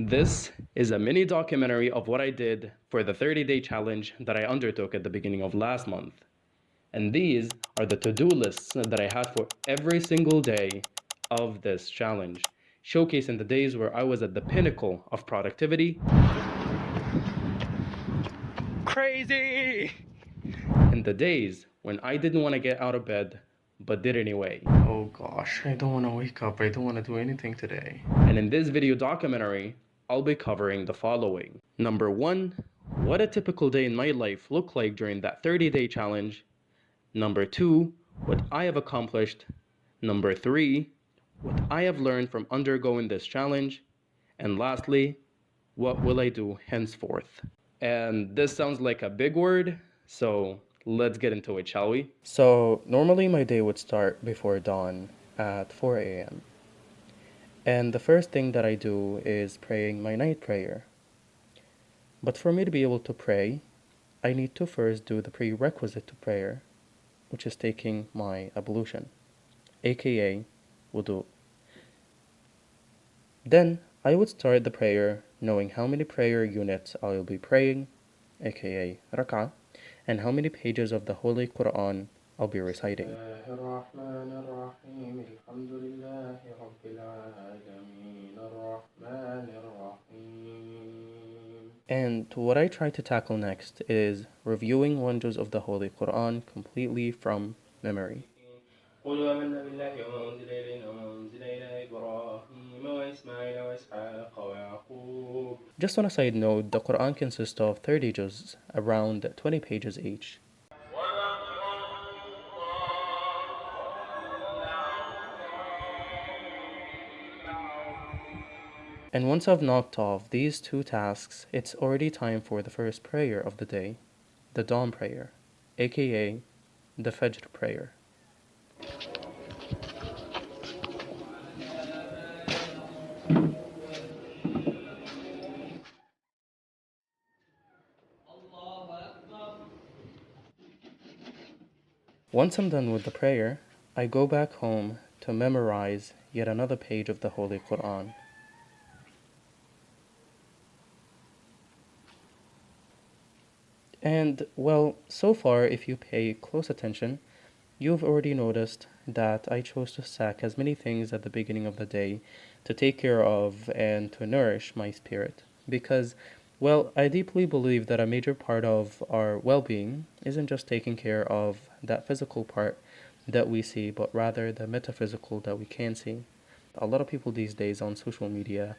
This is a mini documentary of what I did for the 30-day challenge that I undertook at the beginning of last month. And these are the to-do lists that I had for every single day of this challenge, showcasing the days where I was at the pinnacle of productivity. Crazy! And the days when I didn't want to get out of bed, but did anyway. Oh gosh, I don't want to wake up. I don't want to do anything today. And in this video documentary, I'll be covering the following. Number 1, what a typical day in my life looked like during that 30-day challenge. Number 2, what I have accomplished. Number 3, what I have learned from undergoing this challenge. And lastly, what will I do henceforth? And this sounds like a big word, so let's get into it, shall we? So, normally my day would start before dawn at 4 a.m. And the first thing that I do is praying my night prayer. But for me to be able to pray, I need to first do the prerequisite to prayer, which is taking my ablution, aka wudu. Then I would start the prayer knowing how many prayer units I will be praying, aka rak'ah, and how many pages of the Holy Quran I'll be reciting. And what I try to tackle next is reviewing one juz of the Holy Quran completely from memory. Just on a side note, the Quran consists of 30 juz, around 20 pages each. And once I've knocked off these two tasks, it's already time for the first prayer of the day, the dawn prayer, aka the Fajr prayer. Once I'm done with the prayer, I go back home to memorize yet another page of the Holy Quran. And, well, so far, if you pay close attention, you've already noticed that I chose to stack as many things at the beginning of the day to take care of and to nourish my spirit. Because, well, I deeply believe that a major part of our well being isn't just taking care of that physical part that we see, but rather the metaphysical that we can see. A lot of people these days on social media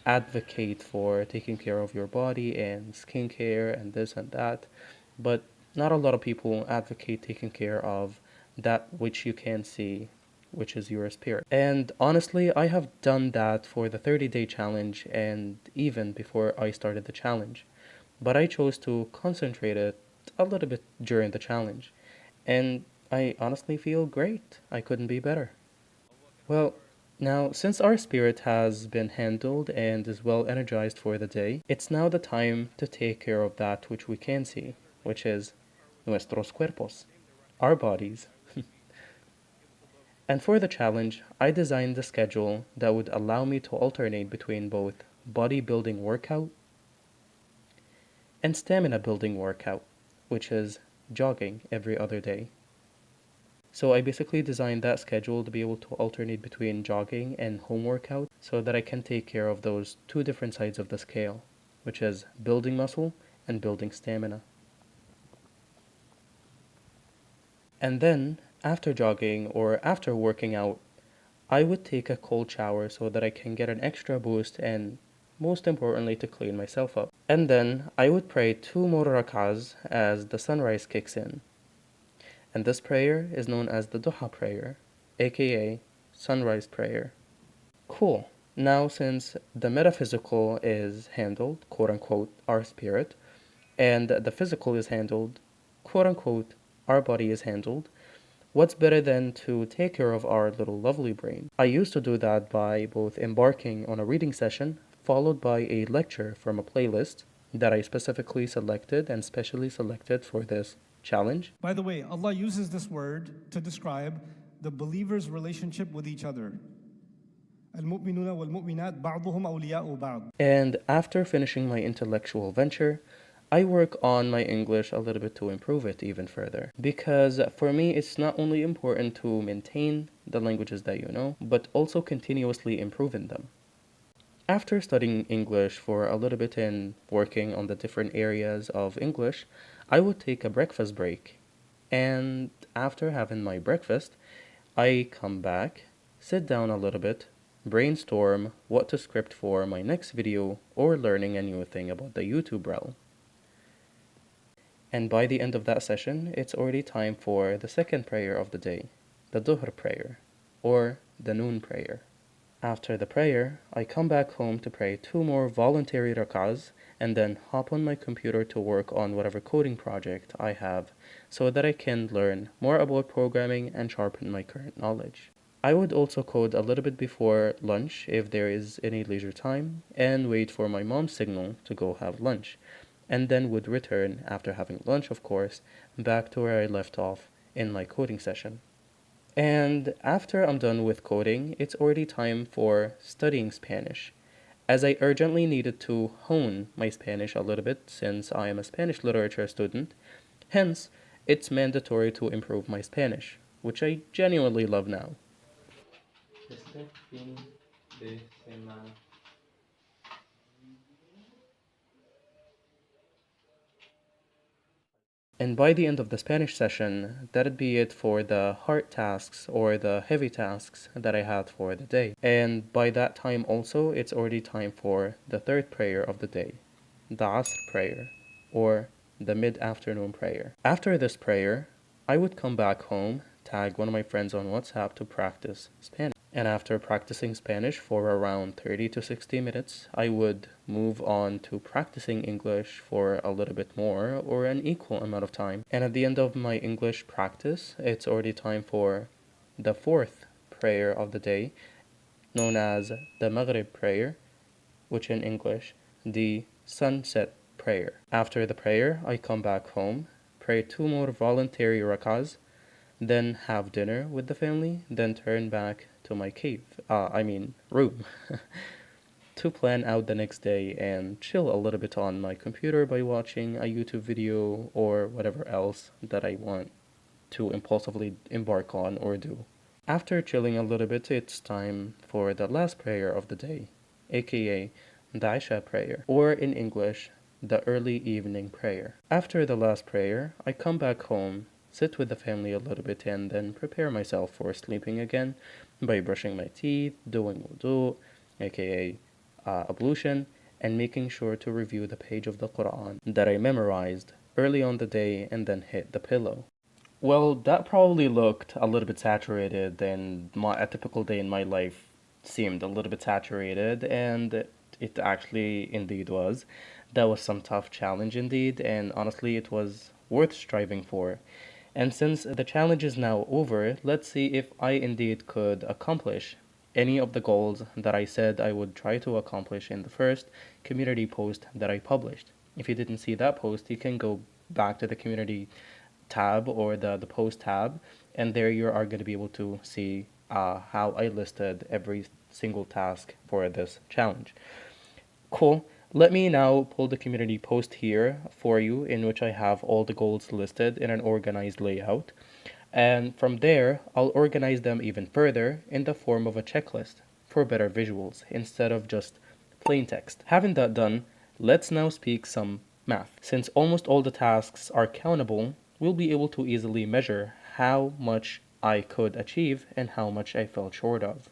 advocate for taking care of your body and skincare and this and that, but not a lot of people advocate taking care of that which you can see, which is your spirit. And honestly, I have done that for the 30-day challenge and even before I started the challenge. But I chose to concentrate it a little bit during the challenge. And I honestly feel great. I couldn't be better. Well, now, since our spirit has been handled and is well energized for the day, it's now the time to take care of that which we can see, which is nuestros cuerpos, our bodies. And for the challenge, I designed a schedule that would allow me to alternate between both bodybuilding workout and stamina building workout, which is jogging every other day. So I basically designed that schedule to be able to alternate between jogging and home workout so that I can take care of those two different sides of the scale, which is building muscle and building stamina. And then, after jogging or after working out, I would take a cold shower so that I can get an extra boost and, most importantly, to clean myself up. And then I would pray 2 more rak'ahs as the sunrise kicks in. And this prayer is known as the Duha prayer, aka sunrise prayer. Cool. Now, since the metaphysical is handled, quote unquote, our spirit, and the physical is handled, quote unquote, our body is handled, what's better than to take care of our little lovely brain? I used to do that by both embarking on a reading session, followed by a lecture from a playlist that I specifically selected and specially selected for this challenge. By the way, Allah uses this word to describe the believer's relationship with each other. المؤمنون والمؤمنات بعضهم أولياء بعض. And after finishing my intellectual venture, I work on my English a little bit to improve it even further. Because for me, it's not only important to maintain the languages that you know, but also continuously improving them. After studying English for a little bit and working on the different areas of English, I would take a breakfast break. And after having my breakfast, I come back, sit down a little bit, brainstorm what to script for my next video or learning a new thing about the YouTube realm. And by the end of that session, it's already time for the second prayer of the day, the Dhuhr prayer, or the noon prayer. After the prayer, I come back home to pray 2 more voluntary rak'ahs and then hop on my computer to work on whatever coding project I have so that I can learn more about programming and sharpen my current knowledge. I would also code a little bit before lunch if there is any leisure time and wait for my mom's signal to go have lunch, and then would return after having lunch, of course, back to where I left off in my coding session. And after I'm done with coding, it's already time for studying Spanish, as I urgently needed to hone my Spanish a little bit since I am a Spanish literature student. Hence, it's mandatory to improve my Spanish, which I genuinely love now. Este fin de semana. And by the end of the Spanish session, that'd be it for the hard tasks or the heavy tasks that I had for the day. And by that time also, it's already time for the third prayer of the day, the Asr prayer, or the mid-afternoon prayer. After this prayer, I would come back home, tag one of my friends on WhatsApp to practice Spanish. And after practicing Spanish for around 30 to 60 minutes, I would move on to practicing English for a little bit more or an equal amount of time. And at the end of my English practice, it's already time for the fourth prayer of the day, known as the Maghrib prayer, which in English, the sunset prayer. After the prayer, I come back home, pray 2 more voluntary rak'ahs, then have dinner with the family, then turn back to my room, to plan out the next day and chill a little bit on my computer by watching a YouTube video or whatever else that I want to impulsively embark on or do. After chilling a little bit, it's time for the last prayer of the day, aka the Isha prayer, or in English, the early evening prayer. After the last prayer, I come back home, sit with the family a little bit, and then prepare myself for sleeping again by brushing my teeth, doing wudu, aka ablution, and making sure to review the page of the Quran that I memorized early on the day and then hit the pillow. Well, that probably looked a little bit saturated, and a typical day in my life seemed a little bit saturated, and it actually indeed was. That was some tough challenge indeed, and honestly, it was worth striving for. And since the challenge is now over, let's see if I indeed could accomplish any of the goals that I said I would try to accomplish in the first community post that I published. If you didn't see that post, you can go back to the community tab or the post tab, and there you are going to be able to see how I listed every single task for this challenge. Cool. Let me now pull the community post here for you, in which I have all the goals listed in an organized layout. And from there, I'll organize them even further in the form of a checklist for better visuals instead of just plain text. Having that done, let's now speak some math. Since almost all the tasks are countable, we'll be able to easily measure how much I could achieve and how much I fell short of.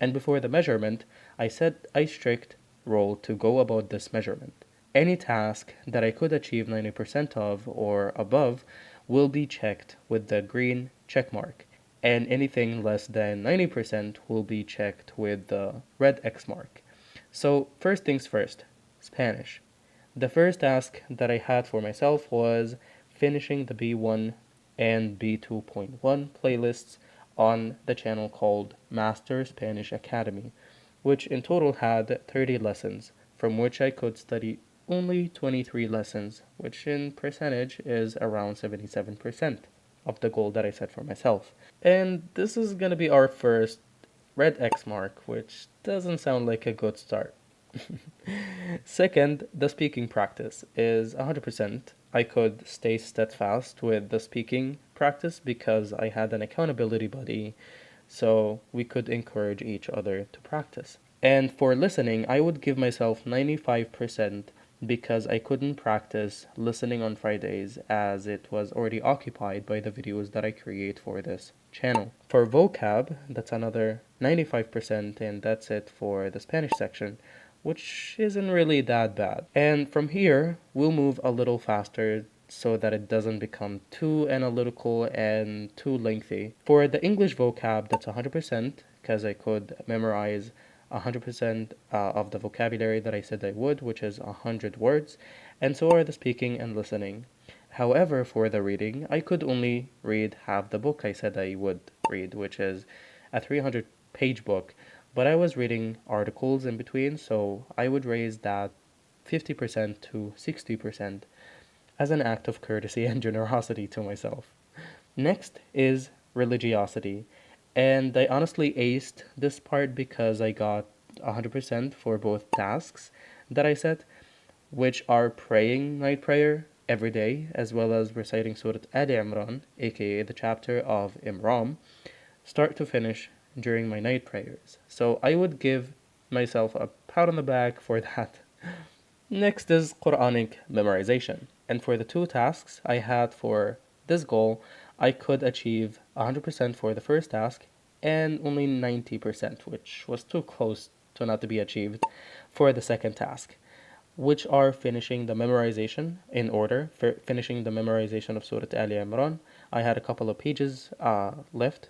And before the measurement, I set a strict rule to go about this measurement. Any task that I could achieve 90% of or above will be checked with the green check mark, and anything less than 90% will be checked with the red X mark. So, first things first, Spanish. The first task that I had for myself was finishing the B1 and B2.1 playlists on the channel called Master Spanish Academy, which in total had 30 lessons, from which I could study only 23 lessons, which in percentage is around 77% of the goal that I set for myself. And this is going to be our first red X mark, which doesn't sound like a good start. Second, the speaking practice is 100%. I could stay steadfast with the speaking practice because I had an accountability buddy, so we could encourage each other to practice. And for listening, I would give myself 95% because I couldn't practice listening on Fridays as it was already occupied by the videos that I create for this channel. For vocab, that's another 95%, and that's it for the Spanish section, which isn't really that bad. And from here, we'll move a little faster so that it doesn't become too analytical and too lengthy. For the English vocab, that's 100% because I could memorize 100% of the vocabulary that I said I would, which is 100 words, and so are the speaking and listening. However, for the reading, I could only read half the book I said I would read, which is a 300-page book, but I was reading articles in between, so I would raise that 50% to 60% as an act of courtesy and generosity to myself. Next is religiosity. And I honestly aced this part because I got 100% for both tasks that I set, which are praying night prayer every day, as well as reciting Surah Al Imran, aka the chapter of Imran, start to finish during my night prayers. So I would give myself a pat on the back for that. Next is Quranic memorization. And for the two tasks I had for this goal, I could achieve 100% for the first task and only 90%, which was too close to not to be achieved, for the second task, which are finishing the memorization in order, finishing the memorization of Surah Al Imran. I had a couple of pages left,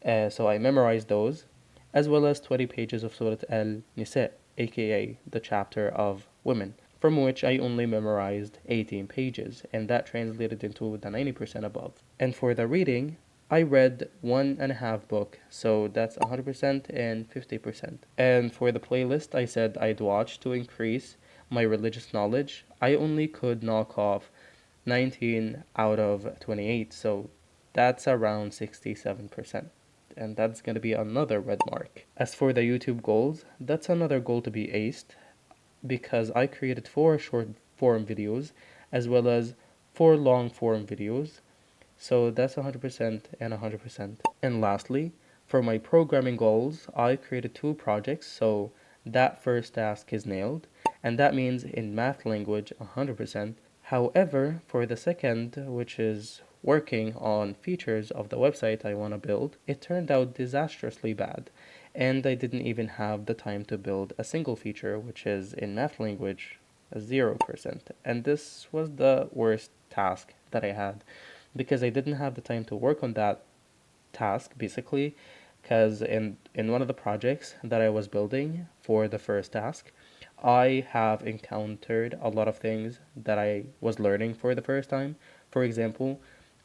so I memorized those, as well as 20 pages of Surah Al Nisa, aka the chapter of women, from which I only memorized 18 pages, and that translated into the 90% above. And for the reading, I read one and a half book, so that's 100% and 50%. And for the playlist I said I'd watch to increase my religious knowledge, I only could knock off 19 out of 28, so that's around 67%. And that's going to be another red mark. As for the YouTube goals, that's another goal to be aced because I created 4 short form videos as well as 4 long form videos. So that's 100% and 100%. And lastly, for my programming goals, I created 2 projects, so that first task is nailed, and that means in math language 100%. However, for the second, which is working on features of the website I want to build, it turned out disastrously bad, and I didn't even have the time to build a single feature, which is in math language 0%. And this was the worst task that I had because I didn't have the time to work on that task basically because in one of the projects that I was building for the first task, I have encountered a lot of things that I was learning for the first time. For example,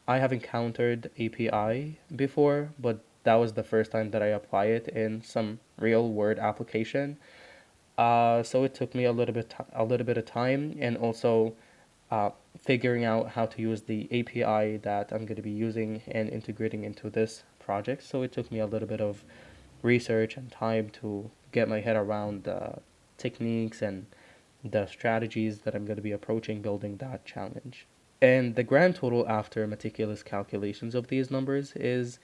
I have encountered API before, but that was the first time that I apply it in some real world application. So it took me a little bit of time, and also uh, figuring out how to use the API that I'm going to be using and integrating into this project. So it took me a little bit of research and time to get my head around the techniques and the strategies that I'm going to be approaching building that challenge. And the grand total after meticulous calculations of these numbers is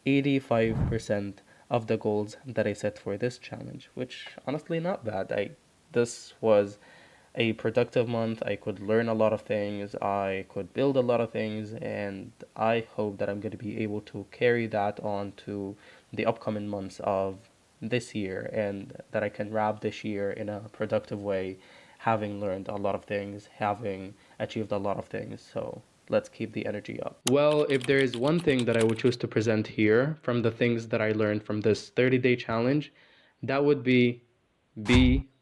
85% of the goals that I set for this challenge, which honestly not bad. This was a productive month. I could learn a lot of things, I could build a lot of things, and I hope that I'm going to be able to carry that on to the upcoming months of this year and that I can wrap this year in a productive way, having learned a lot of things, having achieved a lot of things. So let's keep the energy up. Well, if there is one thing that I would choose to present here from the things that I learned from this 30-day challenge, that would be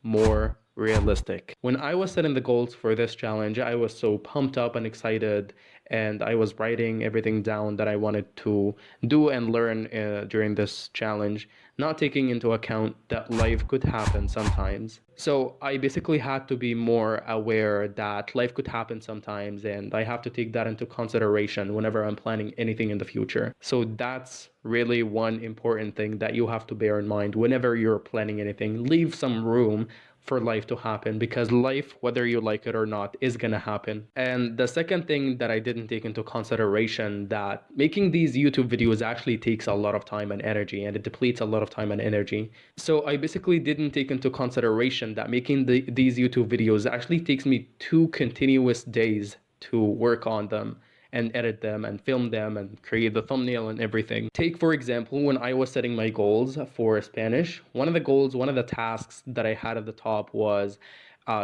more realistic. When I was setting the goals for this challenge, I was so pumped up and excited, and I was writing everything down that I wanted to do and learn during this challenge. not taking into account that life could happen sometimes. So I basically had to be more aware that life could happen sometimes, and I have to take that into consideration whenever I'm planning anything in the future. So that's really one important thing that you have to bear in mind whenever you're planning anything. Leave some room for life to happen, because life, whether you like it or not, is gonna happen. And the second thing that I didn't take into consideration, that making these YouTube videos actually takes a lot of time and energy, and it depletes a lot of time and energy. So I basically didn't take into consideration that making these YouTube videos actually takes me 2 continuous days to work on them and edit them and film them and create the thumbnail and everything. Take, for example, when I was setting my goals for Spanish, one of the tasks that I had at the top was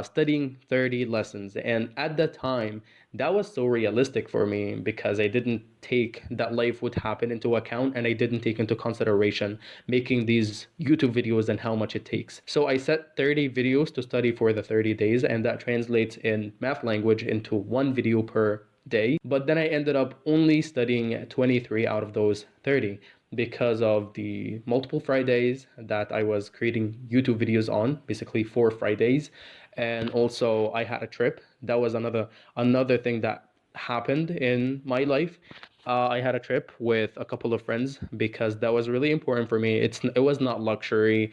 studying 30 lessons. And at that time, that was so realistic for me because I didn't take that life would happen into account, and I didn't take into consideration making these YouTube videos and how much it takes. So I set 30 videos to study for the 30 days, and that translates in math language into 1 video per day. But then I ended up only studying 23 out of those 30 because of the multiple Fridays that I was creating YouTube videos on, basically 4 Fridays. And also I had a trip. That was another thing that happened in my life. I had a trip with a couple of friends because that was really important for me. It was not luxury.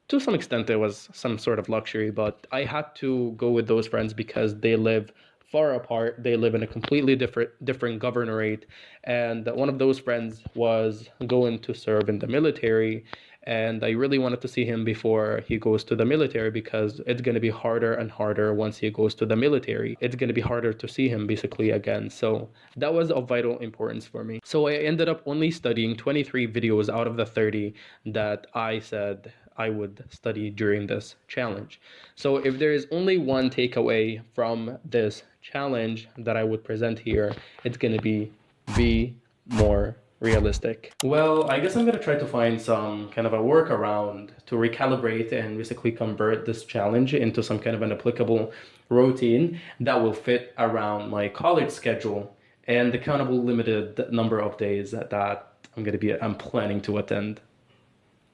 To some extent, it was some sort of luxury, but I had to go with those friends because they live far apart. They live in a completely different governorate, and one of those friends was going to serve in the military, and I really wanted to see him before he goes to the military, because it's going to be harder and harder once he goes to the military. It's going to be harder to see him basically again. So that was of vital importance for me. So I ended up only studying 23 videos out of the 30 that I said I would study during this challenge. So if there is only one takeaway from this challenge that I would present here, it's going to be more realistic. Well, I guess I'm going to try to find some kind of a workaround to recalibrate and basically convert this challenge into some kind of an applicable routine that will fit around my college schedule and the countable limited number of days that I'm planning to attend.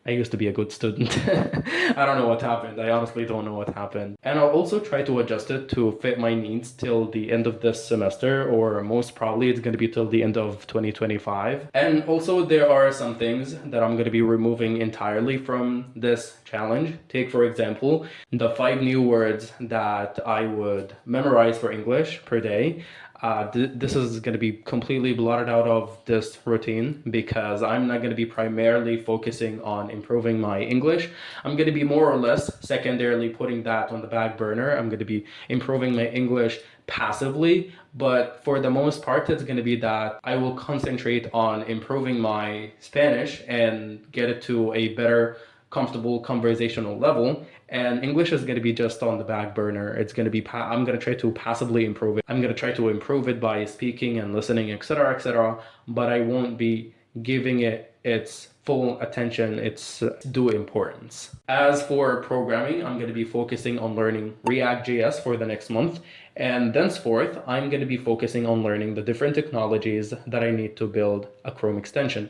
I used to be a good student. I don't know what happened. I honestly don't know what happened. And I'll also try to adjust it to fit my needs till the end of this semester, or most probably it's going to be till the end of 2025. And also there are some things that I'm going to be removing entirely from this challenge. Take, for example, the 5 new words that I would memorize for English per day. This is going to be completely blotted out of this routine because I'm not going to be primarily focusing on improving my English. I'm going to be more or less secondarily putting that on the back burner. I'm going to be improving my English passively, but for the most part, it's going to be that I will concentrate on improving my Spanish and get it to a better comfortable conversational level, and English is going to be just on the back burner. It's going to be I'm going to try to passively improve it. I'm going to try to improve it by speaking and listening, etc., etc., but I won't be giving it its full attention, its due importance. As for programming, I'm going to be focusing on learning React.js for the next month, and thenceforth, I'm going to be focusing on learning the different technologies that I need to build a Chrome extension.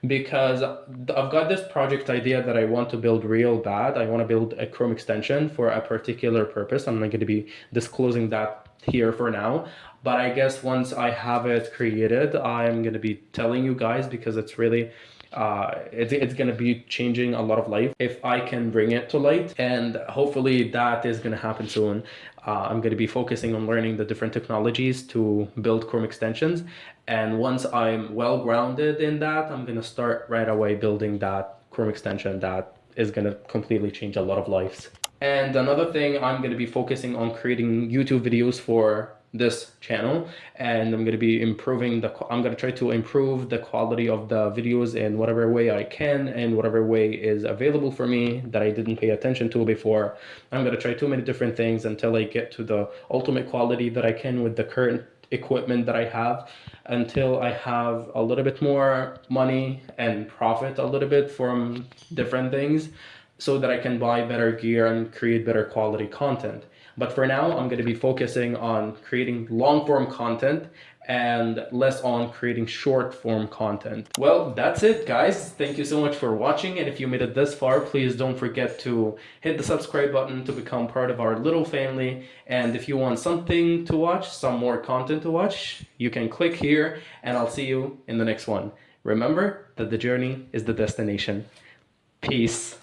Because I've got this project idea that I want to build real bad. I want to build a Chrome extension for a particular purpose. I'm not going to be disclosing that here for now, but I guess once I have it created, I'm going to be telling you guys, because it's really it's going to be changing a lot of life if I can bring it to light, and hopefully that is going to happen soon. I'm going to be focusing on learning the different technologies to build Chrome extensions, and once I'm well grounded in that, I'm going to start right away building that Chrome extension that is going to completely change a lot of lives. And another thing, I'm going to be focusing on creating YouTube videos for this channel, and I'm going to be I'm going to try to improve the quality of the videos in whatever way I can, and whatever way is available for me that I didn't pay attention to before. I'm going to try too many different things until I get to the ultimate quality that I can with the current equipment that I have, until I have a little bit more money and profit a little bit from different things, so that I can buy better gear and create better quality content. But for now, I'm going to be focusing on creating long form content and less on creating short form content. Well, that's it, guys. Thank you so much for watching. And if you made it this far, please don't forget to hit the subscribe button to become part of our little family. And if you want something to watch, some more content to watch, you can click here, and I'll see you in the next one. Remember that the journey is the destination. Peace.